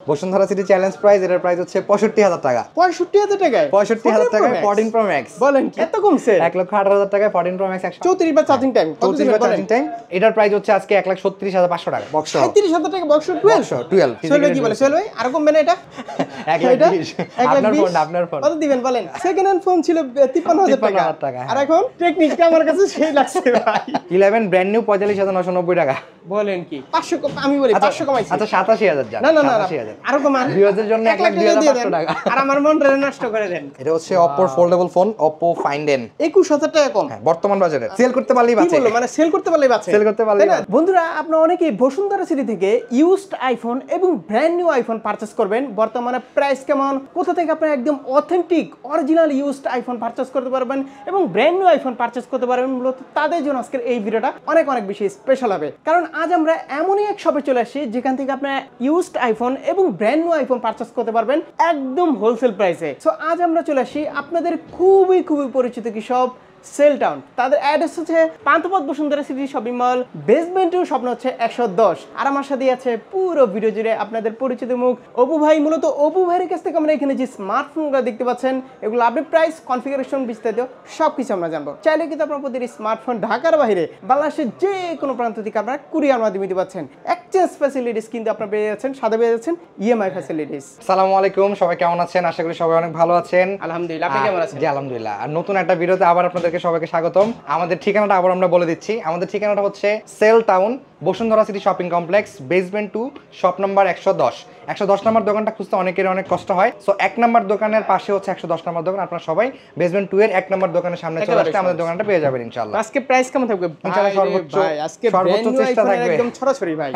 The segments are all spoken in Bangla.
বসুন্ধরা সিটি চ্যালেঞ্জ প্রাইস, এটার প্রাইস হচ্ছে 65,000 টাকা। 65,000 টাকায় 65,000 টাকায় 14 প্রো ম্যাক্স। বলেন কি এত কমছে? 1,18,000 টাকায় 14 প্রো ম্যাক্স 34 বার চার্জিং টাইম, 34 বার চার্জিং টাইম। এটার প্রাইস হচ্ছে আজকে 1,36,500 টাকা বক্স। 37,000 টাকা বক্স 12 সোহেল ভাই কি বলে? সোহেল ভাই আর কমবে না এটা? 1,20,000 আপনার ফোন কত দিবেন বলেন? সেকেন্ড হ্যান্ড ফোন ছিল 53,000 টাকা আর এখন টেকনিকটা আমার কাছে সেই লাগছে ভাই। 11 ব্র্যান্ড নিউ 45,990 টাকা। বলেন কি 500 আমি বলি 500 কমাইছি। আচ্ছা 87,000 জান। না না না 87,000 আরো কমান। ভিউয়ারদের জন্য 1,02,500 টাকা। আর আমার মনটা নষ্ট করে দেন। এটা হচ্ছে Oppo foldable phone, Oppo Find N। 21,000 টাকা কম। হ্যাঁ, বর্তমান বাজারে সেল করতে পারলেই বাঁচে। কি বললো মানে সেল করতে পারলেই বাঁচে? সেল করতে পারলেই বাঁচে। বন্ধুরা আপনারা অনেকেই বসুন্ধরা সিটি থেকে ইউজড আইফোন এবং ব্র্যান্ড নিউ আইফোন পারচেজ করবেন। বর্তমানে প্রাইস কেমন, কোথা থেকে আপনারা একদম authentic original used iPhone purchase করতে পারবেন এবং ব্র্যান্ড নিউ আইফোন পারচেজ করতে পারবেন, মূলত তাদের জন্য আজকের এই ভিডিওটা অনেক অনেক বেশি স্পেশাল হবে। কারণ আজ আমরা এমনই এক শপে চলে আসি যেখান থেকে আপনারা ইউজড আইফোন এবং ব্র্যান্ড নিউ আইফোন পারচেজ করতে পারবেন একদম হোলসেল প্রাইসে। সো আজ আমরা চলে আসি আপনাদের খুবই খুবই পরিচিত কি শপ সেল টাউন। তাদের অ্যাড্রেস হচ্ছে Panthapath Bashundhara city shopping mall, basement 2, স্বপ্ন হচ্ছে 110। আর আমার সাথে আছে পুরো ভিডিও জুড়ে আপনাদের পরিচিত মুখ অপু ভাই। মূলত অপু ভাইয়ের কাছ থেকে আমরা এখানে যে স্মার্টফোনগুলো দেখতে পাচ্ছেন এগুলো আপনি প্রাইস, কনফিগারেশন, বিস্তারিত সবকিছু আমরা জানবো। চাইলে কিন্তু আপনার প্রতিটি স্মার্টফোন ঢাকার বাইরে বাংলাদেশের যে কোনো প্রান্ত থেকে আপনারা কুরিয়ার মাধ্যমে দিতে পারছেন। এক্সচেঞ্জ ফ্যাসিলিটিস কিন্তু আপনারা পেয়ে যাচ্ছেন, সাথে পেয়ে যাচ্ছেন ইএমআই ফ্যাসিলিটিস। আসসালামু আলাইকুম, সবাই কেমন আছেন? আশা করি সবাই অনেক ভালো আছেন। আলহামদুলিল্লাহ, আপনি কেমন আছেন? জি আলহামদুলিল্লাহ। আর নতুন একটা ভিডিওতে আবার আপনাদেরকে সবাইকে স্বাগতম। আমাদের ঠিকানাটা আবার আমরা বলে দিচ্ছি। আমাদের ঠিকানাটা হচ্ছে sell town, Bashundhara city shopping complex, basement 2, shop number 110। 110 নম্বর দোকানটা খুঁজতে অনেকের অনেক কষ্ট হয়। সো 1 নম্বর দোকানের পাশে হচ্ছে 110 নম্বর দোকান। আপনারা সবাই বেসমেন্ট 2 এর 1 নম্বর দোকানের সামনে চলে আসলে আমাদের দোকানটা পেয়ে যাবেন ইনশাআল্লাহ। আজকে প্রাইস কেমন থাকবে? ইনশাআল্লাহ সর্বোচ্চ চেষ্টা থাকবে একদম ছড়াছড়ি ভাই।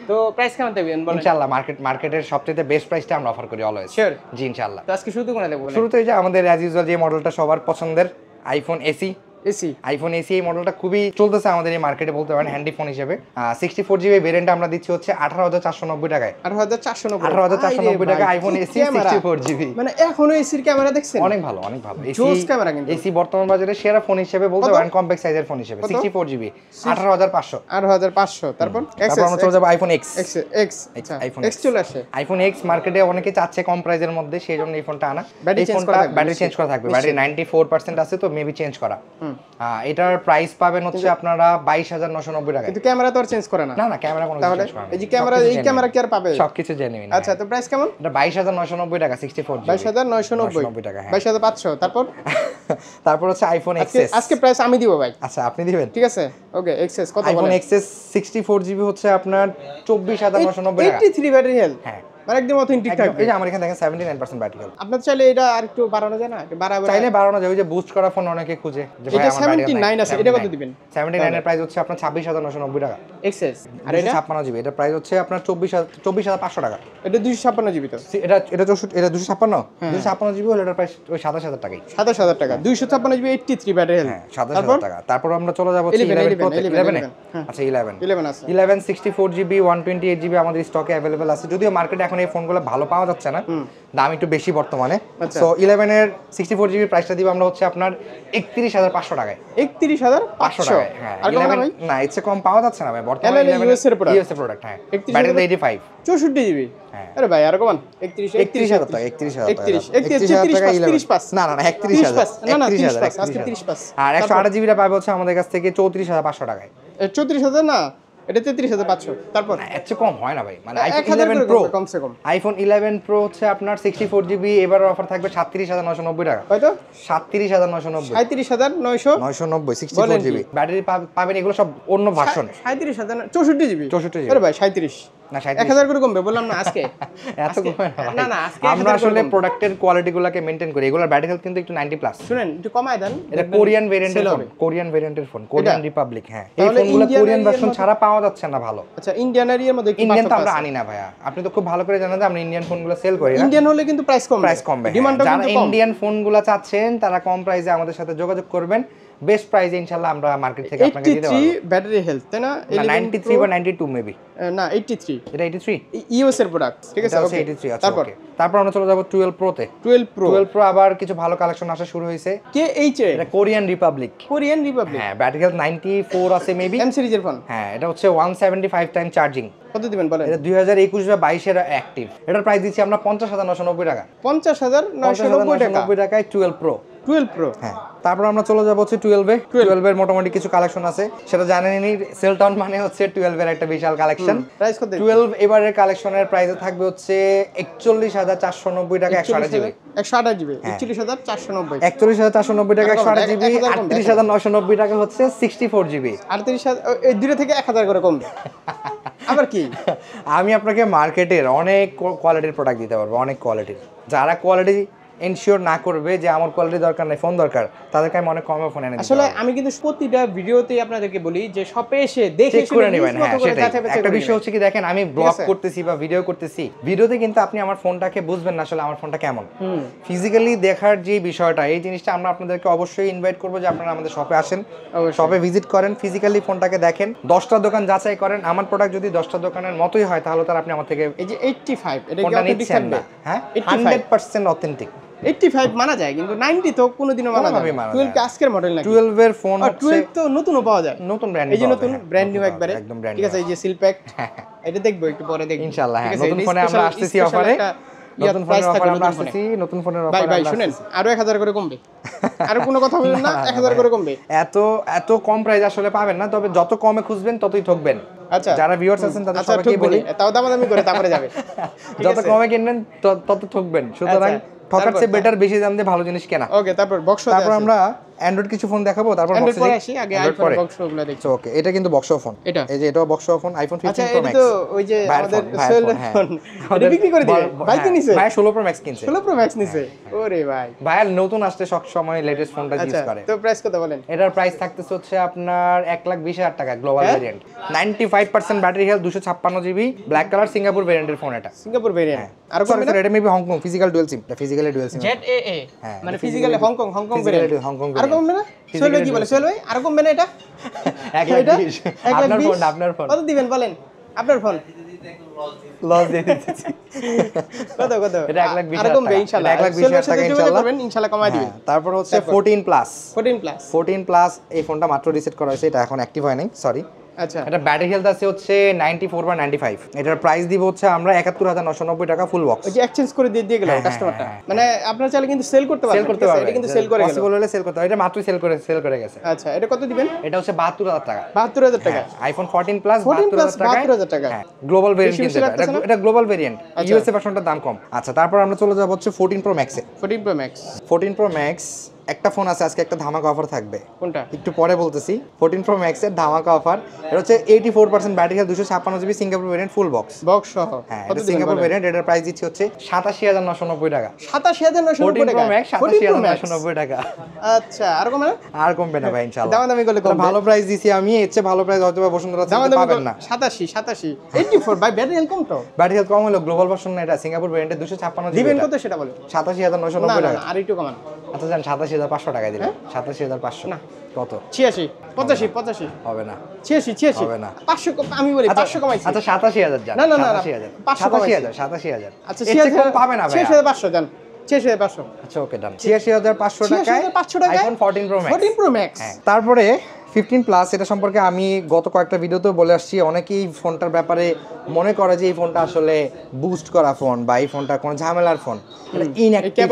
তো প্রাইস কেমন থাকবে বলেন? ইনশাআল্লাহ মার্কেটের সবচেয়ে বেস্ট প্রাইসটা আমরা অফার করি অলওয়েজ। শিওর? জি ইনশাআল্লাহ। তো আজকে শুরু কোনটা দেব? শুরুতেই যে আমাদের অ্যাজ ইউজুয়াল যে মডেলটা সবার পছন্দের আইফোন এসি। আইফোন এসি এই মডেলটা খুবই চলতেছে আমাদের এই মার্কেটে, বলতে পারেন হ্যান্ডি ফোন হিসেবে। 64GB ভেরিয়েন্ট আমরা দিচ্ছি হচ্ছে 18,490 টাকায়। 18,490 টাকা আইফোন এসি 64GB। মানে এখনো এসির ক্যামেরা দেখছেন? অনেক ভালো, অনেক ভালো। জোস ক্যামেরা কিন্তু। এসি বর্তমান বাজারে সেরা ফোন হিসেবে বলতে পারেন, কম্প্যাক্ট সাইজের ফোন হিসেবে 64GB 18,500। 18,500। তারপর আমরা চলে যাব আইফোন এক্স। আইফোন এক্স চলে আসে। আইফোন এক্স মার্কেটে অনেকে চাচ্ছে কম প্রাইসের মধ্যে, সেই জন্য এই ফোনটা আনা। এই ফোনটা ব্যাটারি চেঞ্জ করা থাকবে, ব্যাটারি 94% আছে, তো মেবি চেঞ্জ করা। এটার প্রাইস পাবেন হচ্ছে আপনারা 22,990 টাকা। কিন্তু ক্যামেরা তো আর চেঞ্জ করে না। না না, ক্যামেরা কোনো চেঞ্জ করে না। এই যে ক্যামেরা, এই ক্যামেরা কি আর পাবে? সবকিছু জেনুইন। আচ্ছা, তো প্রাইস কেমন? এটা 22,990 টাকা 64GB। 22,990 টাকা। হ্যাঁ 22,500। তারপর হচ্ছে আইফোন এক্সএস। আজকে প্রাইস আমি দিব ভাই। আচ্ছা আপনি দিবেন, ঠিক আছে? ওকে, এক্সএস কত বলেন? আইফোন এক্সএস 64GB হচ্ছে আপনার 24,990 টাকা। 83 ব্যাটারি হেলথ। হ্যাঁ মানে একদম অথেন্টিক থাকবে। এই যে আমার এখানে দেখেন 79% ব্যাটারি হেলথ। আপনার চাইলে এটা আর একটু বাড়ানো যায় না? চাইলে বাড়ানো যায়। ওই যে বুস্ট করা ফোন অনেকে খুঁজে যে ভাই আমার 79 আছে, এটা কত দিবেন? 79 এর প্রাইস হচ্ছে আপনার 26,990 টাকা এক্সএস। আর এটা 56GB, এটা প্রাইস হচ্ছে আপনার 24,500 টাকা। এটা 256GB তো। এটা 256 256GB হলো এটার প্রাইস ওই 27,000 টাকাই। 27,000 টাকা 256GB 83 ব্যাটারি হেলথ। হ্যাঁ 27,000 টাকা। তারপর আমরা চলে যাব 11। আচ্ছা 11 আছে। 11 64GB 128GB আমাদের স্টকে अवेलेबल আছে। যদিও মার্কেটে এখন এই ফোনগুলো ভালো পাওয়া যাচ্ছে না, দাম একটু বেশি বর্তমানে। সো 11 এর 64GB প্রাইসটা দিব আমরা হচ্ছে আপনার 31,500 টাকায়। 31,500 টাকায়। হ্যাঁ 11 না, এর চেয়ে কম পাওয়া যাচ্ছে না ভাই বর্তমানে। 11 ইউএস এর প্রোডাক্ট। হ্যাঁ ব্যাটারি 85 64GB। হ্যাঁ আরে ভাই আর কমান 31,000 টাকা। 31,000 না না না 31,000 না 30 আজকে 30 আর 128GB টা পাবে হচ্ছে আমাদের কাছ থেকে 34,500 টাকায়। 34,000 না, এটা 33,500। তারপর এর চেয়ে কম হয় না ভাই, মানে আইফোন 11 প্রো কমসে কম। আইফোন 11 প্রো হচ্ছে আপনার 64GB এবার অফার থাকবে 37,990 টাকা। কত? 37,990। 37,990 64GB ব্যাটারি পাবেন। এগুলো সব অন্য ভার্সন। 37,000 64GB। আরে ভাই 37 না 1000 করে কমবে বললাম না আজকে। এত কমে না না আজকে আমরা আসলে প্রোডাক্টের কোয়ালিটিগুলোকে মেইনটেইন করি। এগুলোর ব্যাটারি হেলথ কিন্তু একটু 90+। শুনেন একটু কমায় দেন। এটা কোরিয়ান ভেরিয়েন্টের ফোন, কোরিয়ান রিপাবলিক। হ্যাঁ এই ফোনগুলো কোরিয়ান ভার্সন ছাড়া পাওয়া যাচ্ছে না ভালো। আচ্ছা ইন্ডিয়ান এর মধ্যে ইন্ডিয়ান তো আমরা আনি না ভাইয়া, আপনি তো খুব ভালো করে জানেন যে আমরা ইন্ডিয়ান ফোনগুলো সেল করি না। ইন্ডিয়ান হলে কিন্তু প্রাইস কমবে। যারা ইন্ডিয়ান ফোনগুলো চাচ্ছেন তারা কম প্রাইসে আমাদের সাথে যোগাযোগ করবেন। বেস্ট প্রাইসে ইনশাআল্লাহ আমরা মার্কেট থেকে আপনাকে দিতে পারবো। 83 ব্যাটারি হেলথ তাই না? 93 বা 92 মেবি, না 83, এটা 83 ইউএস এর প্রোডাক্ট, ঠিক আছে? ওকে 83। আচ্ছা ওকে, তারপর আমরা চলে যাব 12 প্রো তে। 12 প্রো আবার কিছু ভালো কালেকশন আসা শুরু হয়েছে। কে এইচ এর এটা কোরিয়ান রিপাবলিক, হ্যাঁ, ব্যাটারি হেলথ 94 আছে মেবি, এম সিরিজের ফোন। হ্যাঁ এটা হচ্ছে 175 টাইম চার্জিং। কত দিবেন বলেন? এটা 2021 বা 22 এর অ্যাক্টিভ। এটার প্রাইস দিচ্ছি আমরা 50,990 টাকা। 50,990 টাকায় 12 প্রো। 12 প্রো, হ্যাঁ, তারপর আমরা চলে যাব হচ্ছে 12 এর মোটামুটি কিছু কালেকশন আছে, সেটা জানেনই। সেল টাউন মানে হচ্ছে 12 এর একটা বিশাল কালেকশন। প্রাইস কত? 12 এবারের কালেকশনের প্রাইসে থাকবে হচ্ছে 41,490 টাকা 128 জিবি। 128 জিবি 41,490, 41,490 টাকা 128 জিবি। 38,990 টাকা হচ্ছে 64 জিবি। 38,000, এই দুটো থেকে 1000 করে কমবে। আবার কি, আমি আপনাকে মার্কেটের অনেক কোয়ালিটির প্রোডাক্ট দিতে পারবো, অনেক কোয়ালিটির। যারা কোয়ালিটি এনশিওর না করবে যে আমার কোয়ালিটি দরকার নাই, ফোন দরকার, তাদেরকে আমি অনেক কমে ফোন এনে দিতে আসলে পারবো। আমি কিন্তু প্রতিটা ভিডিওতেই আপনাদেরকে বলি যে শপে এসে দেখে চেক করে নেবেন। হ্যাঁ, সেটাই একটা বিষয় হচ্ছে। হচ্ছে কি, দেখেন আমি ব্লগ করতেছি বা ভিডিও করতেছি, ভিডিওতে কিন্তু আপনি আমার ফোনটাকে বুঝবেন না আসলে আমার ফোনটা কেমন। ফিজিক্যালি দেখার যে বিষয়টা, এই জিনিসটা আমরা আপনাদেরকে অবশ্যই ইনভাইট করবো যে আপনারা আমাদের শপে আসেন, শপে ভিজিট করেন, ফিজিক্যালি ফোনটাকে দেখেন, 10টা দোকান যাচাই করেন। আমার প্রোডাক্ট যদি 10টা দোকানের মতোই হয় তাহলে তার আপনি আমার থেকে এই যে 85, এটা কি ফোনটা অথেন্টিক নিচ্ছেন থাকবে? না। হ্যাঁ, 100% অথেন্টিক। 85 মানা যায়, কিন্তু 90 তো কোনোদিনও মানা যায় না। 12 কি আজকের মডেল নাকি? 12 এর ফোন হচ্ছে 12 তো নতুনও পাওয়া যায়, নতুন ব্র্যান্ড, এই যে নতুন ব্র্যান্ড নিউ একবারে, একদম ব্র্যান্ড, ঠিক আছে? এই যে সিল প্যাক, এটা দেখবো একটু পরে, দেখবো ইনশাআল্লাহ। হ্যাঁ, ঠিক আছে? নতুন ফোনে আমরা আসতেছি অফারে, নতুন ফোনের অফারে আমরা আসতেছি, নতুন ফোনের অফারে ভাই শুনেন, আরো 1000 করে কমবে। আর কোনো কথা বলবেন না, 1000 করে কমবে। এত কম প্রাইস আসলে পাবেন না, তবে যত কমে খুঁজবেন ততই ঠকবেন। আচ্ছা, যারা ভিউয়ার্স আছেন তাদের সবাইকে বলি, তাও দামাদামি করে তারপরে যাবে। যত কমে কিনবেন তত ঠকবেন। সুতরাং ঠকার চেয়ে বেটার বেশি দাম দিয়ে ভালো জিনিস কেনা। ওকে, তারপর আমরা অ্যান্ড্রয়েড কিছু ফোন দেখাবো, তারপর অ্যান্ড্রয়েড পরে আসি, আগে আইফোন বক্সগুলো দেখি। ওকে, এটা কিন্তু বক্স ফোন, এটা এই যে এটাও box phone, iPhone 15 pro max. তো ওই যে আমাদের সেলের ফোন, এটা বিক্রি করে দিবে। ভাই কি নিছে? ভাই 16 প্রো ম্যাক্স কিনছে। 16 প্রো ম্যাক্স নিছে, ওরে ভাই। ভাই নতুন আসছে সব সময় লেটেস্ট ফোনটা ইউজ করে। তো প্রাইস কত বলেন? এটার প্রাইস থাকতেছে হচ্ছে আপনার 1,20,000 টাকা, global variant, 95% battery health, 256 GB, black colour, Singapore ভেরিয়েন্টের ফোন। এটা সিঙ্গাপুর ভেরিয়েন্ট। আর কোন সরি, এটা maybe Hong Kong physical dual SIM, এটা ফিজিক্যালি ডুয়াল সিম, ZAA, মানে ফিজিক্যালি হংকং ভেরিয়েন্ট। হংকং আর কমবে না? সোহেল কি বলে? সোহেল ভাই আর কমবে না এটা? 1,20,000 আপনার ফোন কত দিবেন বলেন? আপনার ফোন লস দিয়ে দিতেছি। কত এটা 1,20,000 আর কমবে ইনশাআল্লাহ। 1,20,000 টাকা ইনশাআল্লাহ করবেন, ইনশাআল্লাহ কমায় দিবেন। তারপর হচ্ছে 14 প্লাস। 14 প্লাস এই ফোনটা মাত্র রিসেট করা হয়েছে, এটা এখন অ্যাক্টিভ হয় নাই, সরি। আচ্ছা, এটা ব্যাটারি হেলথ আছে হচ্ছে 94 বা 95। এটার প্রাইস দিব হচ্ছে আমরা 71,990 টাকা ফুল বক্স। ওই যে এক্সচেঞ্জ করে দিয়ে গেল কাস্টমারটা, মানে আপনারা চাইলে কিন্তু সেল করতে পারবেন, এটা কিন্তু সেল করে গেল, পসিবল হলে সেল করতে হবে। এটা মাত্র সেল করে গেছে। আচ্ছা, এটা কত দিবেন? এটা হচ্ছে 72,000 টাকা। 72,000 টাকা আইফোন 14 প্লাস 72,000 টাকা। হ্যাঁ, গ্লোবাল ভেরিয়েন্ট কিন্তু এটা গ্লোবাল ভেরিয়েন্ট, ইউএসএ ভার্সনটার দাম কম। আচ্ছা, তারপর আমরা চলে যাব হচ্ছে 14 প্রো ম্যাক্সে। 14 প্রো ম্যাক্স একটা ফোন আছে, আজকে একটা ধামাকা অফার থাকবে। কোনটা? একটু পরে বলতেছি। 14 প্রো ম্যাক্স এর ধামাকা অফার, এটা হচ্ছে 84% battery health, 256 GB, Singapore variant, full box সহ। হ্যাঁ, এটা সিঙ্গাপুর ভেরিয়েন্ট। এটার প্রাইস দিচ্ছি হচ্ছে 87,990 টাকা। 87,990 টাকা। 87,990 টাকা। আচ্ছা, আর কমবে না? আর কমবে না ভাই ইনশাআল্লাহ। দামাদামি করলে কমবে। ভালো প্রাইস দিছি আমি, এর চেয়ে ভালো প্রাইস হয়তো বসুন্ধরা থেকে পাবেন না। 87 84 ভাই, ব্যাটারি হেলথ কম তো। ব্যাটারি হেলথ কম হলো, গ্লোবাল ভার্সন না, এটা সিঙ্গাপুর ভেরিয়েন্টে 256 জিবি। দিবেন কত সেটা বলেন? 87,990 টাকা। আর একটু কমান। আচ্ছা জান, 87,500 টাকা দিলেন। 87,500 না, কত? 86 85 হবে না, 86 হবে না। 500 আমি বলি 500 কমাইছি। আচ্ছা 87,000 জান। না 87,000 আচ্ছা, এর চেয়ে কম পাবে না ভাই। 86,500 জান, 86,500। আচ্ছা ওকে ডান, 86,500 টাকায় 86,500 টাকায় iPhone 14 pro max. 14 pro max. তারপরে 15 প্লাস, এটা সম্পর্কে আমি গত কয়েকটা ভিডিওতেও বলে আসছি। অনেকেই ফোনটার ব্যাপারে মনে করে যে এই ফোনটা আসলে বুস্ট করা ফোন বা এই ফোনটা কোনো ঝামেলার ফোন। এটা ইনঅ্যাক্টিভ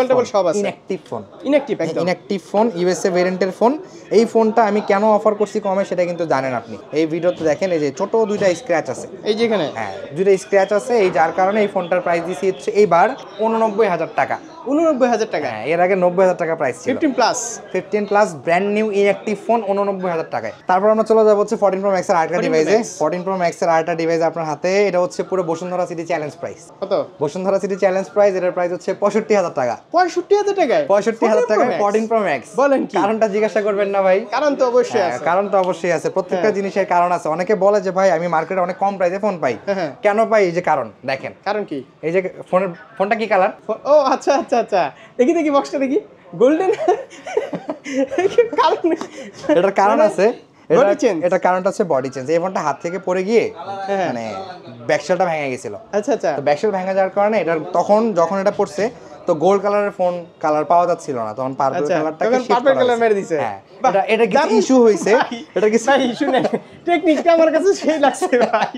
ফোন, ইউএসএ ভেরিয়েন্টের ফোন। এই ফোনটা আমি কেন অফার করছি কমে সেটা কিন্তু জানেন আপনি। এই ভিডিওতে দেখেন, এই যে ছোট দুইটা স্ক্র্যাচ আছে, এই যে এখানে, হ্যাঁ দুইটা স্ক্র্যাচ আছে, এই যার কারণে এই ফোনটার প্রাইস দিছি হচ্ছে এইবার 89,000 টাকা। 89,000 টাকা। হ্যাঁ, এর আগে 90,000 টাকা প্রাইস ছিল। 15 plus brand new inactive phone 89,000 টাকায়। তারপর আমরা চলে যাব হচ্ছে 14 প্রো ম্যাক্স এর আরেকটা ডিভাইসে। 14 প্রো ম্যাক্স এর আরেকটা ডিভাইস আপনার হাতে, এটা হচ্ছে পুরো বসুন্ধরা সিটি চ্যালেঞ্জ প্রাইস। কত? বসুন্ধরা সিটি চ্যালেঞ্জ প্রাইস, এটার প্রাইস হচ্ছে 65,000 টাকা। 65,000 টাকায় 65,000 টাকায় 14 প্রো ম্যাক্স। বলেন কি? কারণটা জিজ্ঞাসা করবেন না ভাই? কারণ তো অবশ্যই আছে। কারণ তো অবশ্যই আছে, প্রত্যেকটা জিনিসের কারণ আছে। অনেকে বলে যে ভাই আমি মার্কেটে অনেক কম প্রাইসে ফোন পাই, কেন পাই? এই যে কারণ দেখেন। কারণ কি? এই যে ফোনটা কি কালার? ও আচ্ছা, দেখি বক্সটা দেখি। গোল্ডেন কারণ এটার কারণ আছে, body change? এটা কারণটা হচ্ছে বডি চেঞ্জ। এই ফোনটা হাত থেকে পড়ে গিয়ে মানে ব্যাকশেলটা ভেঙে গেছিল। আচ্ছা আচ্ছা, তো ব্যাকশেল ভেঙে যাওয়ার কারণে এটা তখন যখন এটা পড়ছে তো গোল্ড কালারের ফোন কালার পাওয়া যাচ্ছিল না, তখন পার্পল কালারটাকে শিফট পার্পল করা কালার মেরে হয়েছে। দিছে। হ্যাঁ, এটা কিছু ইস্যু হইছে, এটা কিছু ইস্যু নেই, টেকনিকটা আমার কাছে সেই লাগছে ভাই।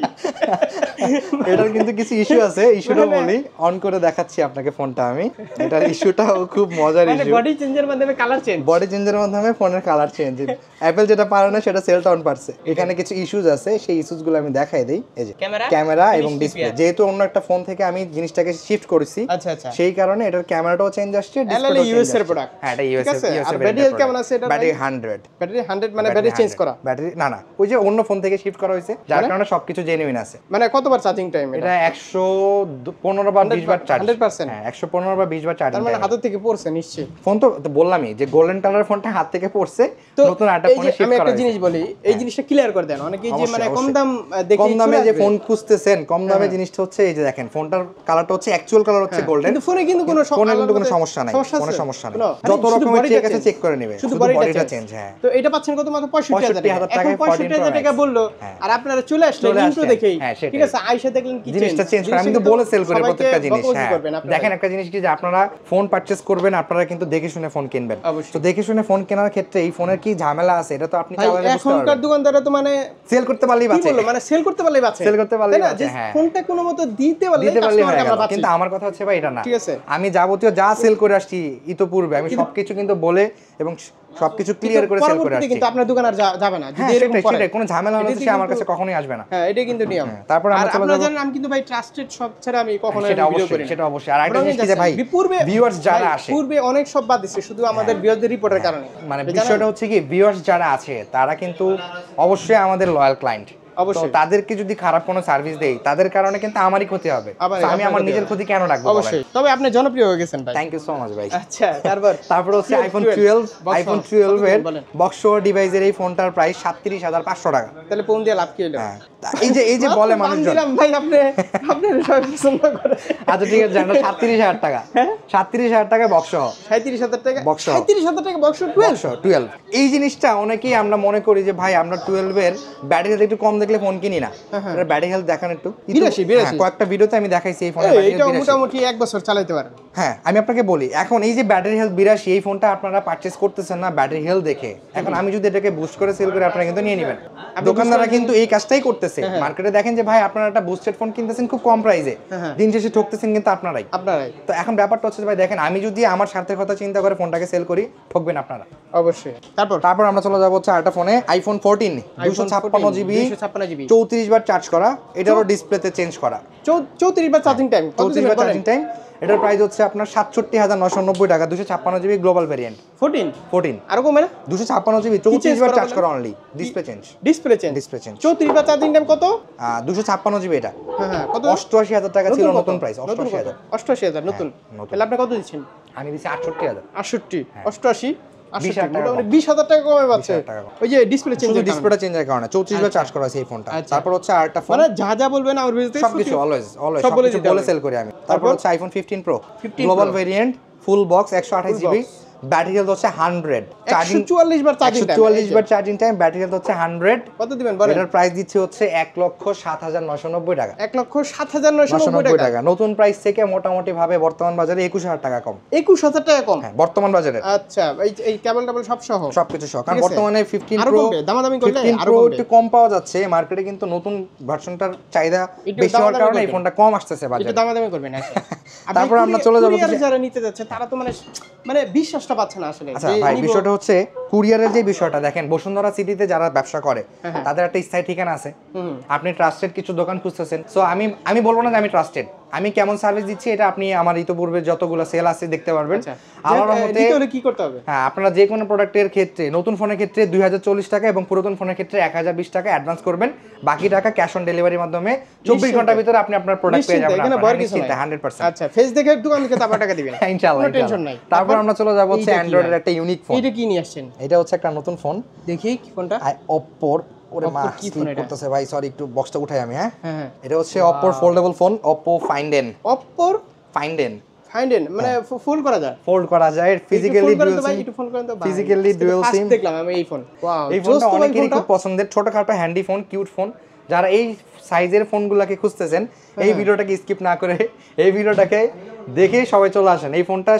এটার কিন্তু কিছু ইস্যু আছে, ইস্যুটা বলি, অন করে দেখাচ্ছি আপনাকে ফোনটা আমি। এটার ইস্যুটাও খুব মজার মানে ইস্যু। বডি চেঞ্জের মাধ্যমে কালার চেঞ্জ, বডি চেঞ্জের মাধ্যমে ফোনের কালার চেঞ্জ। অ্যাপল যেটা পারে না সেটা সেল টাউন পারছে। এখানে কিছু ইস্যুস আছে, সেই ইস্যুসগুলো আমি দেখাই দেই। এই যে ক্যামেরা এবং ডিসপ্লে, যেহেতু অন্য একটা ফোন থেকে আমি জিনিসটাকে শিফট করেছি, আচ্ছা আচ্ছা, সেই কারণে এটার ক্যামেরাটাও চেঞ্জ আসছে, এলএল ইউএস এর প্রোডাক্ট। হ্যাঁ, এটা ইউএস আর ব্যাটারি হেলথ কেমন আছে এটা? ব্যাটারি 100, ব্যাটারি 100 মানে ব্যাটারি চেঞ্জ করা? ব্যাটারি না, ওই যে অন্য ফোন থেকে শিফট করা হয়েছে, যার কারণে সবকিছু জেনুইন আছে। মানে কতবার চার্জিং টাইম এটা 115 বা 20 বার চার্জ। 100%? হ্যাঁ, 115 বা 20 বার চার্জ। তার মানে হাত থেকে পড়ছে নিশ্চয়ই ফোন। তো বললামই যে গোল্ডেন কালারের ফোনটা হাত থেকে পড়ছে, নতুন একটা ফোনে শিফট আমি করা একটা হয়েছে। জিনিস বলি, এই জিনিসটা ক্লিয়ার করে দেন। অনেকেই যে মানে কম দাম দেখে কম দামে যে ফোন খুঁজতেছেন, কম দামে জিনিসটা হচ্ছে এই যে দেখেন, ফোনটার কালারটা হচ্ছে অ্যাকচুয়াল কালার হচ্ছে গোল্ডেন, কিন্তু ফোনে কিন্তু কোনো সমস্যা নাই, কোনো সমস্যা নাই। যত রকমের চেক আছে চেক করে নেবে, শুধু বডিটা চেঞ্জ। হ্যাঁ, তো এটা পাচ্ছেন কত? মাত্র 65000 টাকা। এখন 65000 টাকা বললো, আর আপনারা চলে আসলেন ইন্ট্রো দেখেই। ঠিক আছে, আয়শা দেখলেন কি জিনিসটা চেঞ্জ করে। আমি তো বলে সেল করি প্রত্যেকটা জিনিস। হ্যাঁ, দেখেন একটা জিনিস কি, যে আপনারা ফোন পারচেজ করবেন, আপনারা কিন্তু দেখে শুনে ফোন কিনবেন। তো দেখে শুনে ফোন কেনার ক্ষেত্রে এই ফোনের কি ঝামেলা আছে, এটা তো আপনি চালালে বুঝতে পারবেন। এখনকার দোকানদাররা তো মানে সেল করতে পারলেই বাঁচে, মানে সেল করতে পারলেই বাঁচে, সেল করতে পারলেই বাঁচে। হ্যাঁ, ফোনটা কোনো মতো দিতে পারলেই হয়ে গেল। কিন্তু আমার কথা হচ্ছে ভাই এটা না, ঠিক আছে, আমি যাবতীয় যা সেল করে আসছি ইতোপূর্বে, আমি সবকিছু কিন্তু বলে এবং সবকিছু ক্লিয়ার করে সেল করে আসছি। কিন্তু আপনার দোকান আর যাবে না যদি এরকম করে। সেটাই, কোনো ঝামেলা হলে সে আমার কাছে কখনোই আসবে না। হ্যাঁ, এটা কিন্তু নিয়ম। তারপর আমরা চলে যাব। জানেন আমি কিন্তু ভাই ট্রাস্টেড সব ছাড়া আমি কখনো ভিডিও করি না। সেটা অবশ্যই। আর একটা জিনিস কি যে ভাই, ভিউয়ার্স যারা আসে, পূর্বে অনেক সব বাদ দিছে শুধু আমাদের ভিউয়ারদের রিপোর্টের কারণে। মানে বিষয়টা হচ্ছে কি, ভিউয়ার্স যারা আছে তারা কিন্তু অবশ্যই আমাদের লয়াল ক্লায়েন্ট। অবশ্যই তাদেরকে যদি খারাপ কোনো সার্ভিস দেই, তাদের কারণে কিন্তু আমারই ক্ষতি হবে। আমি আমার নিজের ক্ষতি কেন রাখবো? অবশ্যই। তবে আপনি জনপ্রিয় হয়ে গেছেন ভাই, থ্যাংক ইউ সো মাচ ভাই। আচ্ছা, তারপর হচ্ছে আইফোন 12 এর বক্স ডিভাইসের এই ফোনটার প্রাইস 37500 টাকা। তাহলে ফোন দিয়ে লাভ কি হলো? হ্যাঁ, এই যে বলে মানুষজন ভাই আপনি সব পছন্দ করেন। আচ্ছা ঠিক আছে, জানো 37000 টাকা, 37000 টাকা বক্স, 37000 টাকা বক্স, 37000 টাকা বক্স 12। এই জিনিসটা অনেকেই আমরা মনে করি যে ভাই আমরা 12 এর ব্যাটারি হেলথ একটু কম দেখলে ফোন কিনি না। এর ব্যাটারি হেলথ দেখান একটু। 82 কয়েকটা ভিডিওতে আমি দেখাইছি এই ফোনের ব্যাটারি হেলথ মোটামুটি 1 বছর চালাতে পারেন। হ্যাঁ, আমি আপনাকে বলি, এখন এই যে ব্যাটারি হেলথ 82, এই ফোনটা আপনারা পারচেজ করতেছেন না ব্যাটারি হেলথ দেখে। এখন আমি যদি এটাকে বুস্ট করে সেল করি, আপনারা কিন্তু নিয়ে নেবেন। দোকানদাররা কিন্তু এই কাজটাই করতেছে। মার্কেটে দেখেন যে ভাই আপনারা একটা বুস্টেড ফোন কিনতেছেন খুব কম প্রাইসে, দিন শেষে ঠকতেছেন কিন্তু আপনারাই। তো এখন ব্যাপারটা হচ্ছে ভাই দেখেন, আমি যদি আমার স্বার্থের কথা চিন্তা করে ফোনটাকে সেল করি, ঠকবেন আপনারা অবশ্যই। তারপর আমরা চলে যাবো হচ্ছে আরেকটা ফোনে, আইফোন 14 256 জিবি 34 বার চার্জ করা, এটারও ডিসপ্লেতে চেঞ্জ করা, 34 বার চার্জিং টাইম। 34 বার চার্জিং টাইম। এটার প্রাইস হচ্ছে আপনার 67990 টাকা, 256 জিবি গ্লোবাল ভেরিয়েন্ট। 14 আর কমে না? 256 জিবি 34 বার চার্জ করা অনলি, ডিসপ্লে চেঞ্জ। 34 বার চার্জিং টাইম কত? 256 জিবি এটা। হ্যাঁ, কত? 88000 টাকা ছিল নতুন প্রাইস, 88000 নতুন। তাহলে আপনি কত দিচ্ছেন? আমি দিছি 68000। 68 88 20,000 টাকা মোটামুটি 20000 টাকা কমে পাচ্ছে। ওই যে ডিসপ্লে চেঞ্জ, ডিসপ্লেটা চেঞ্জের কারণে 34 বার চার্জ করা হয়েছে এই ফোনটা। তারপর হচ্ছে আরেকটা ফোন, মানে যা বলবেন আমার ভিডিওতে সবকিছু অলওয়েজ সব বলে সেল করি আমি। তারপর হচ্ছে iPhone 15 pro global variant, full box, 128 GB, battery health হচ্ছে 100, চার্জিং 144 বার চার্জিং টাইম, 144 বার চার্জিং টাইম, ব্যাটারি হেলথ হচ্ছে 100। কত দিবেন বলেন? এটার প্রাইস দিচ্ছে হচ্ছে 1,07,990 টাকা। 1,07,990 টাকা। নতুন প্রাইস থেকে মোটামুটি ভাবে বর্তমান বাজারে 21000 টাকা কম। 21000 টাকা কম? হ্যাঁ, বর্তমান বাজারে। আচ্ছা, এই কেবল সব সহ, সবকিছু সহ। কারণ বর্তমানে 15 আরো প্রো কমবে, দামাদামি করলে আরো একটু কম পাওয়া যাচ্ছে মার্কেটে, কিন্তু নতুন ভার্সনটার চাহিদা বেশি হওয়ার কারণে এই ফোনটা কম আসতেছে বাজারে। একটু দামাদামি করবেন। তারপর আমরা চলে যাব, যারা নিতে যাচ্ছে তারা তো মানে বিশ্বাসটা পাচ্ছে না আসলে। আচ্ছা ভাই, বিষয়টা হচ্ছে কুরিয়ারের যে বিষয়টা দেখেন, বসুন্ধরা সিটিতে যারা ব্যবসা করে তাদের একটা স্থায়ী ঠিকানা আছে। আপনি ট্রাস্টেড কিছু দোকান খুঁজতেছেন, সো আমি বলবো না যে আমি ট্রাস্টেড, আমি কেমন সার্ভিস দিচ্ছি এটা আপনি আমার ইতোপূর্বে যতগুলো সেল আছে দেখতে পারবেন। আমার মতে কি করতে হবে, হ্যাঁ, আপনারা যে কোনো প্রোডাক্টের ক্ষেত্রে, নতুন ফোনের ক্ষেত্রে 2040 টাকা এবং পুরাতন ফোনের ক্ষেত্রে 1020 টাকা অ্যাডভান্স করবেন, বাকি টাকা ক্যাশ অন ডেলিভারির মাধ্যমে 24 ঘন্টার ভিতরে আপনি আপনার প্রোডাক্ট পেয়ে যাবেন। এখানে বড় কিছু না, 100%। আচ্ছা, ফেস দেখে দোকান থেকে তারপর টাকা দিবেন ইনশাআল্লাহ, টেনশন নাই। তারপর আমরা চলে যাব হচ্ছে অ্যান্ড্রয়েডের একটা ইউনিক ফোন। এটা কি নিয়ে আসছেন? এটা হচ্ছে একটা নতুন ফোন, দেখি কি ফোনটা। Oppo, ওরে মা কি ফোন এটা? করতেছে ভাই, সরি একটু বক্সটা উঠাই আমি। হ্যাঁ, হ্যাঁ, এটা হচ্ছে Oppo foldable phone, Oppo Find N। Oppo Find N হাইডেন মানে ফোল্ড করা যায়, ফোল্ড করা যায়, ফিজিক্যালি ডুয়াল সিম, একটু ফোল্ড করেন তো ভাই, ফিজিক্যালি ডুয়াল সিম দেখলাম আমি এই ফোন। ওয়াও, এই ফোনটা অনেকেরই খুব পছন্দের, ছোটখাটো হ্যান্ডি ফোন, কিউট ফোন। যারা এই সাইজের ফোনগুলোকে খুঁজতেছেন এই ভিডিওটাকে স্কিপ না করে এই ভিডিওটাকে দেখে সবাই চলে আসেন। এই ফোনটা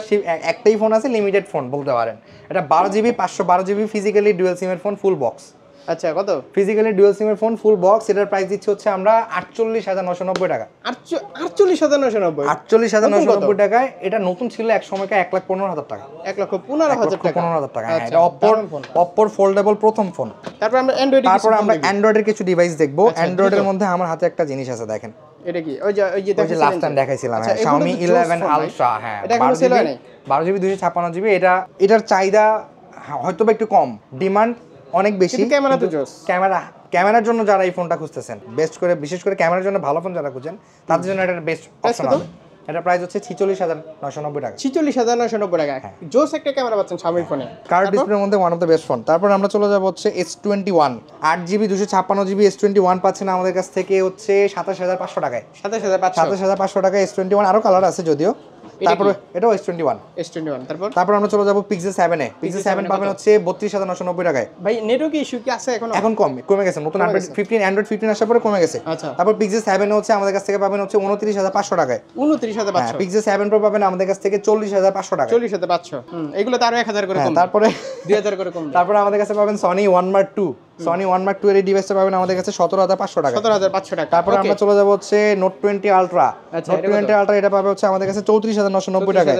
একটাই ফোন আছে, লিমিটেড ফোন বলতে পারেন। এটা 12GB 512GB ফিজিক্যালি ডুয়াল সিমের ফোন, ফুল বক্স। আচ্ছা, কত? ফিজিক্যালি ডুয়াল সিমের ফোন ফুল বক্স, এটার প্রাইস দিচ্ছি হচ্ছে আমরা 48,990 টাকা। 48,990? 48,990 টাকায়। এটা নতুন ছিল এক সময়কার 1,15,000 টাকা। 1,15,000 টাকা। 15,000 টাকা। হ্যাঁ, এটা অপ্পোর ফোল্ডেবল প্রথম ফোন। তারপর আমরা অ্যান্ড্রয়েডের কিছু ডিভাইস দেখবো। অ্যান্ড্রয়েডের মধ্যে আমার হাতে একটা জিনিস আছে, দেখেন। এটা কি? ওই যে লাস্ট টাইম দেখাইছিলাম, হ্যাঁ, Xiaomi 11 Ultra। হ্যাঁ, 12GB 256GB। এটার চাহিদা হয়তো বা একটু কম, ডিমান্ড অনেক বেশি। ক্যামেরা তো জোস। ক্যামেরার জন্য যারা এই ফোনটা খুঁজতেছেন, বিশেষ করে ক্যামেরার জন্য ভালো ফোন যারা খুঁজেন, তাদের জন্য এটা বেস্ট অপশন হবে। এটা প্রাইস হচ্ছে 46,990 টাকা। 46,990 টাকা। জোস একটা ক্যামেরা পাচ্ছেন Xiaomi ফোনে, কার্ভ ডিসপ্লের মধ্যে one of the best phone. তারপর আমরা চলে যাব হচ্ছে S21 8GB 256GB S21 পাচ্ছেন আমাদের কাছ থেকে হচ্ছে 27,500 টাকায়। 27,500 টাকায় S21। আরো কালার আছে যদিও। তারপর এটাও S21। তারপর আমরা চলে যাব Pixel 7 এ। Pixel 7 পাবেন হচ্ছে 32,990 টাকায়। ভাই নেটওয়ার্ক ইস্যু কি আছে এখন? এখন কমে গেছে, নতুন Android 15 আসার পরে কমে গেছে। তারপর Pixel 7 হচ্ছে আমাদের কাছ থেকে পাবেন হচ্ছে 29,500 টাকায়। 29,500। Pixel 7 Pro পাবেন আমাদের কাছ থেকে 40,500 টাকা। 40,500। এগুলো তো আরো 1,000 করে কম। তারপরে 2,000 করে কম। তারপরে আমাদের কাছে পাবেন Sony 1 Mark 2। Sony 1 Mark 2 এর এই ডিভাইসটা পাবেন আমাদের কাছে 17,500 টাকা। 17,500 টাকা। তারপর আমরা চলে যাব হচ্ছে Note 20 Ultra। Note 20 Ultra এটা পাবে হচ্ছে আমাদের কাছে 34,990 টাকা।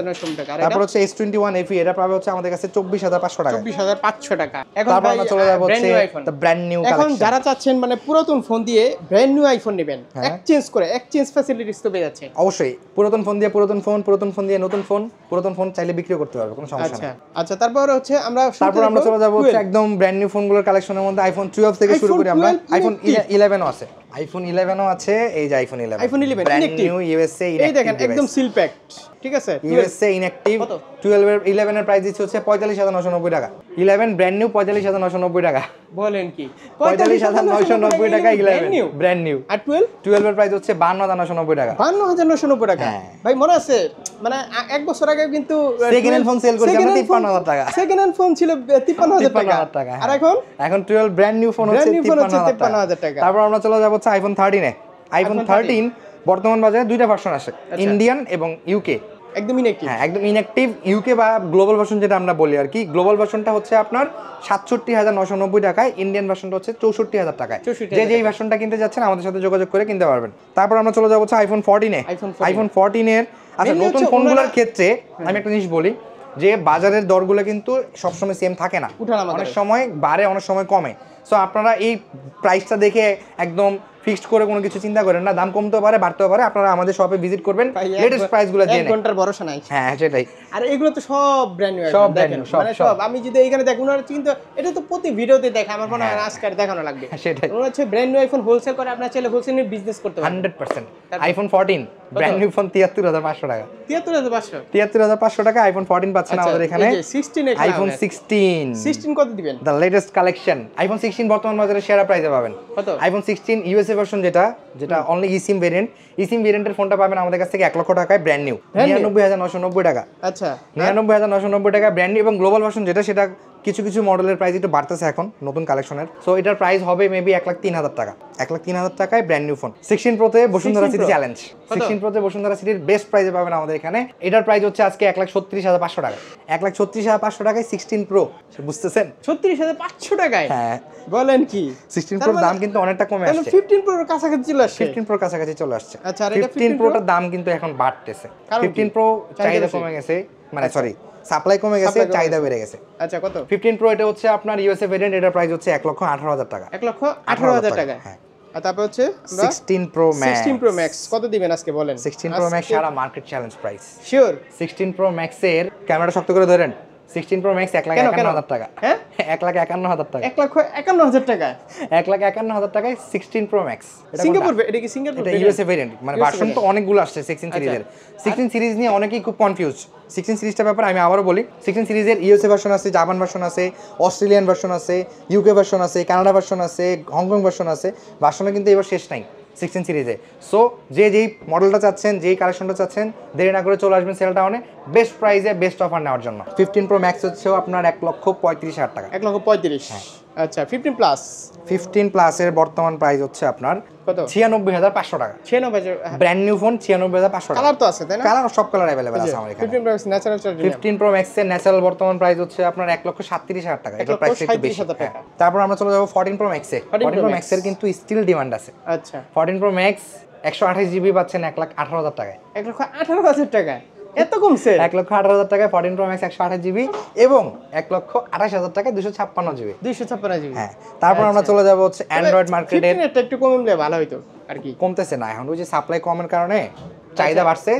তারপর হচ্ছে S21 FE এটা পাবে হচ্ছে আমাদের কাছে 24,500 টাকা। 24,500 টাকা। এখন তারপর আমরা চলে যাব হচ্ছে দ্য ব্র্যান্ড নিউ কালেকশন। এখন যারা চাচ্ছেন মানে পুরাতন ফোন দিয়ে ব্র্যান্ড নিউ আইফোন নেবেন, এক্সচেঞ্জ ফ্যাসিলিটিস তো পেয়ে যাচ্ছে। অবশ্যই, পুরাতন ফোন দিয়ে নতুন ফোন, পুরাতন ফোন চাইলে বিক্রিও করতে পারবে, কোনো সমস্যা নেই। আচ্ছা, তারপর আমরা চলে যাব হচ্ছে একদম ব্র্যান্ড নিউ ফোনগুলোর কালেকশনের মধ্যে iPhone 12 থেকে শুরু করি আমরা। iPhone 11 ও আছে। iPhone 11 ও আছে, এই যে iPhone 11 ব্র্যান্ড নিউ USA এই দেখেন একদম সিল প্যাকড, ঠিক আছে? USA ইনঅ্যাকটিভ 11 এর প্রাইস দিচ্ছে হচ্ছে 45,990 টাকা। 11 ব্র্যান্ড নিউ 45,990 টাকা। বলেন কি? 45,990 টাকা 11 ব্র্যান্ড নিউ। আর 12 এর প্রাইস হচ্ছে 52,990 টাকা। 52,990 টাকা। ভাই মনে আছে মানে এক বছর আগে কিন্তু সেকেন্ড হ্যান্ড ফোন সেল করছি আমরা 53,000 টাকা। সেকেন্ড হ্যান্ড ফোন ছিল 53,000 টাকা। আর এখন 12 ব্র্যান্ড নিউ ফোন হচ্ছে 53,000 টাকা। তারপর আমরা চলে যাব হচ্ছে iPhone 13 এ। iPhone 13 বর্তমান বাজারে দুইটা ভার্সন আছে, ইন্ডিয়ান এবং ইউকে। একদম ইনঅ্যাকটিভ। হ্যাঁ, একদম ইনঅ্যাকটিভ ইউকে বা গ্লোবাল ভার্সন যেটা আমরা বলি আর কি। গ্লোবাল ভার্সনটা হচ্ছে আপনার 67,990 টাকায়, ইন্ডিয়ান ভার্সনটা হচ্ছে 64,000 টাকায়। যেই ভার্সনটা কিনতে যাচ্ছেন আমাদের সাথে যোগাযোগ করে কিনতে পারবেন। তারপর আমরা চলে যাব হচ্ছে iPhone 14 এ। iPhone 14 এর আচ্ছা, নতুন ফোনগুলোর ক্ষেত্রে আমি একটা জিনিস বলি যে বাজারের দরগুলো কিন্তু সবসময় সেম থাকে না, অনেক সময় বাড়ে, অনেক সময় কমে। সো আপনারা এই প্রাইসটা দেখে একদম ফিক্সড করে কোনো কিছু চিন্তা করেন না, দাম কমতেও পারে বাড়তেও পারে। আপনারা আমাদের শপে ভিজিট করবেন, লেটেস্ট প্রাইসগুলো জেনে। এক ঘন্টার ভরসা নাই। হ্যাঁ, সেটাই। আর এগুলো তো সব ব্র্যান্ড নিউ, সব ব্র্যান্ড নিউ, সব। আমি যদি এইখানে দেখুন আর কিন্তু এটা তো প্রতি ভিডিওতে দেখে আমার মনে হয় আজকে দেখানো লাগবে। সেটাই। মনে হচ্ছে ব্র্যান্ড নিউ আইফোন হোলসেল করে আপনারা চাইলে হোলসেল নিয়ে বিজনেস করতে পারেন 100%। iPhone 14 ব্র্যান্ড নিউ ফোন 73,500 টাকা। 73,500 টাকা iPhone 14 পাচ্ছেন আমাদের এখানে। এই যে 16 iPhone 16 কত দিবেন? The latest collection. iPhone 16 বর্তমান বাজারে সেরা প্রাইসে পাবেন। কত? iPhone 16 ইউএসএ ভার্সন যেটা অনলি eSIM ভেরিয়েন্ট। eSIM ভেরিয়েন্টের ফোনটা পাবেন আমাদের কাছ থেকে 1 লক্ষ টাকায়, ব্র্যান্ড নিউ 99,990 টাকা। আচ্ছা, 99,990 টাকা ব্র্যান্ড নিউ। এবং গ্লোবাল ভার্সন যেটা সেটা কিছু মডেলের প্রাইস একটু বাড়তেছে এখন নতুন কালেকশনের। সো এটার প্রাইস হবে মেবি 1,03,000 টাকা। 1,03,000 টাকায় ব্র্যান্ড নিউ ফোন। 16 প্রোতে বসুন্ধরা সিটি চ্যালেঞ্জ। 16 প্রোতে বসুন্ধরা সিটির বেস্ট প্রাইসে পাবেন আমাদের এখানে। এটার প্রাইস হচ্ছে আজকে 1,36,500 টাকা। 1,36,500 টাকায় 16 প্রো, বুঝতেছেন? 36,500 টাকায়? হ্যাঁ, বলেন কি? 16 প্রোর দাম কিন্তু অনেকটা কমে আসছে। 15 প্রোর কাছাকাছি চলে আসছে। 15 প্রোর কাছাকাছি চলে আসছে। আচ্ছা, আর এটা 15 প্রোটার দাম কিন্তু এখন বাড়তেছে। 15 প্রো চাহিদা কমে গেছে, মানে সরি সাপ্লাই কমে গেছে, চাহিদা বেড়ে গেছে। আচ্ছা, কত? 15 প্রো এটা হচ্ছে আপনার ইউএসএ ভেরিয়েন্ট, এটার প্রাইস হচ্ছে 1,18,000 টাকা। 1,18,000 টাকা। হ্যাঁ। আর তারপর হচ্ছে 16 প্রো ম্যাক্স। 16 প্রো ম্যাক্স কত দিবেন আজকে বলেন? 16 প্রো ম্যাক্স সারা market challenge price. Sure? 16 pro max এর ক্যামেরাটা শক্ত করে ধরেন। 16 প্রো ম্যাক্স 1,51,000 টাকা। হ্যাঁ, 1,51,000 টাকা। 1,51,000 টাকা। 1,51,000 টাকায় 16 প্রো ম্যাক্স। সিঙ্গাপুর, এটা কি সিঙ্গাপুর? এটা ইউএসএ ভেরিয়েন্ট, মানে ভার্সন তো অনেকগুলো আসছে 16 সিরিজের। 16 সিরিজ নিয়ে অনেকেই খুব কনফিউজ। 16 সিরিজটার ব্যাপারে আমি আবারও বলি, 16 সিরিজের ইউএসএ ভার্সন আছে, জাপান ভার্সন আছে, অস্ট্রেলিয়ান ভার্সন আছে, ইউকে ভার্সন আছে, কানাডা ভার্সন আছে, হংকং ভার্সন আছে। ভার্সনে কিন্তু এবার শেষ নাই। 16 সিরিজে। সো যেই মডেলটা চাচ্ছেন, যেই কালেকশনটা চাচ্ছেন, দেরি না করে চলে আসবেন সেল টাউনে বেস্ট প্রাইসে বেস্ট অফার নেওয়ার জন্য। 15 প্রো ম্যাক্স হচ্ছেও আপনার 1,35,000 টাকা। 1,35,000। আচ্ছা 15 প্লাস। 15 প্লাসের বর্তমান প্রাইস হচ্ছে আপনার কত? 96,500 টাকা। 96,000। ব্র্যান্ড নিউ ফোন 96,500 টাকা। কালার তো আছে তাই না? কালার সব কালার अवेलेबल আছে আমার এখানে। 15 pro max natural charge. 15 pro max এর ন্যাচারাল বর্তমান প্রাইস হচ্ছে আপনার 1,37,000 টাকা। এটা প্রাইস একটু বেশি। 1,37,000 টাকা। তারপর আমরা চলে যাব 14 প্রো ম্যাক্স এ। 14 14 প্রো ম্যাক্স এর কিন্তু স্টিল ডিমান্ড আছে। আচ্ছা 14 প্রো ম্যাক্স 128 জিবি পাচ্ছেন 1,18,000 টাকায়। 1,18,000 টাকা, এত কমছে? 1,18,000 টাকায় 14 প্রো ম্যাক্স 128 জিবি এবং 1,28,000 টাকায় 256 জিবি। 256 জিবি। হ্যাঁ, তারপর আমরা চলে যাব হচ্ছে অ্যান্ড্রয়েড মার্কেটের। 15 এরটা একটু কমলে ভালো হইতো আর কি। কমতেছে না এখন, ওই যে সাপ্লাই কমের কারণে চাহিদা বাড়ছে।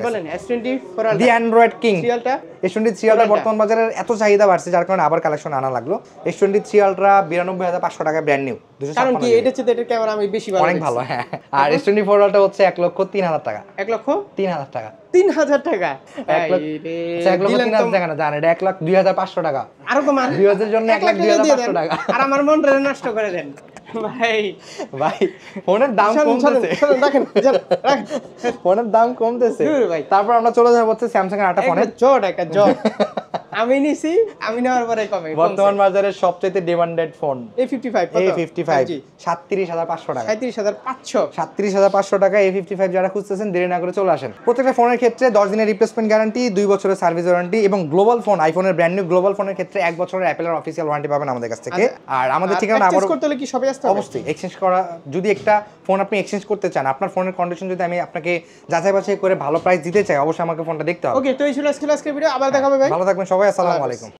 বলেন S24 দি অ্যান্ড্রয়েড কিং সিরিয়ালটা। S23 আলট্রা বর্তমান বাজারে এত চাহিদা বাড়ছে যার কারণে আবার কালেকশন আনা লাগলো। S23 আলট্রা 92,500 টাকা ব্র্যান্ড নিউ। কারণ কি এটা হচ্ছে এটার ক্যামেরা আমি বেশি ভালো অনেক ভালো। হ্যাঁ, আর S24 আলট্রা হচ্ছে 1,03,000 টাকা। 1,03,000 টাকা। 3,000 টাকা। 1,03,000 টাকা না, জানেন এটা 1,02,500 টাকা। আরো কমান। ভিউয়ারদের জন্য 1,02,500 টাকা। আর আমার মন রে নষ্ট করে দেন ভাই। ফোনের দাম কমতেছে। রাখেন ফোনের দাম কমতেছে ভাই। তারপর আমরা চলে যাবো হচ্ছে স্যামসাং এর 8 ফোনের জট একটা জট। আমি নিছি, আমি নেওয়ার পরে কমে। বর্তমান বাজারে সবচেয়ে ডিমান্ডেড ফোন A55 কত? A55 37,500 টাকা। 37,500। 37,500 টাকা A55 যারা খুঁজতেছেন দেরি না করে চলে আসেন। প্রত্যেকটা ফোনের ক্ষেত্রে 10 দিনের রিপ্লেসমেন্ট গ্যারান্টি, 2 বছরের সার্ভিস ওয়ারেন্টি এবং গ্লোবাল ফোন, আইফোনের ব্র্যান্ড নিউ গ্লোবাল ফোনের ক্ষেত্রে 1 বছরের অ্যাপেলের অফিসিয়াল ওয়ারেন্টি পাবেন আমাদের কাছ থেকে। আর আমাদের ঠিকানা আবার করতে হলে কি সবাই আসতে হবে? অবশ্যই এক্সচেঞ্জ করা, যদি একটা ফোন আপনি এক্সচেঞ্জ করতে চান, আপনার ফোনের কন্ডিশন যদি আমি আপনাকে যাচাই বাছাই করে ভালো প্রাইস দিতে চাই, অবশ্যই আমাকে ফোনটা দেখতে হবে। ওকে, তো এই ছিল আজকের ভিডিও। আবার দেখা হবে ভাই। ভালো থাকবেন সবাই, আসসালামু আলাইকুম।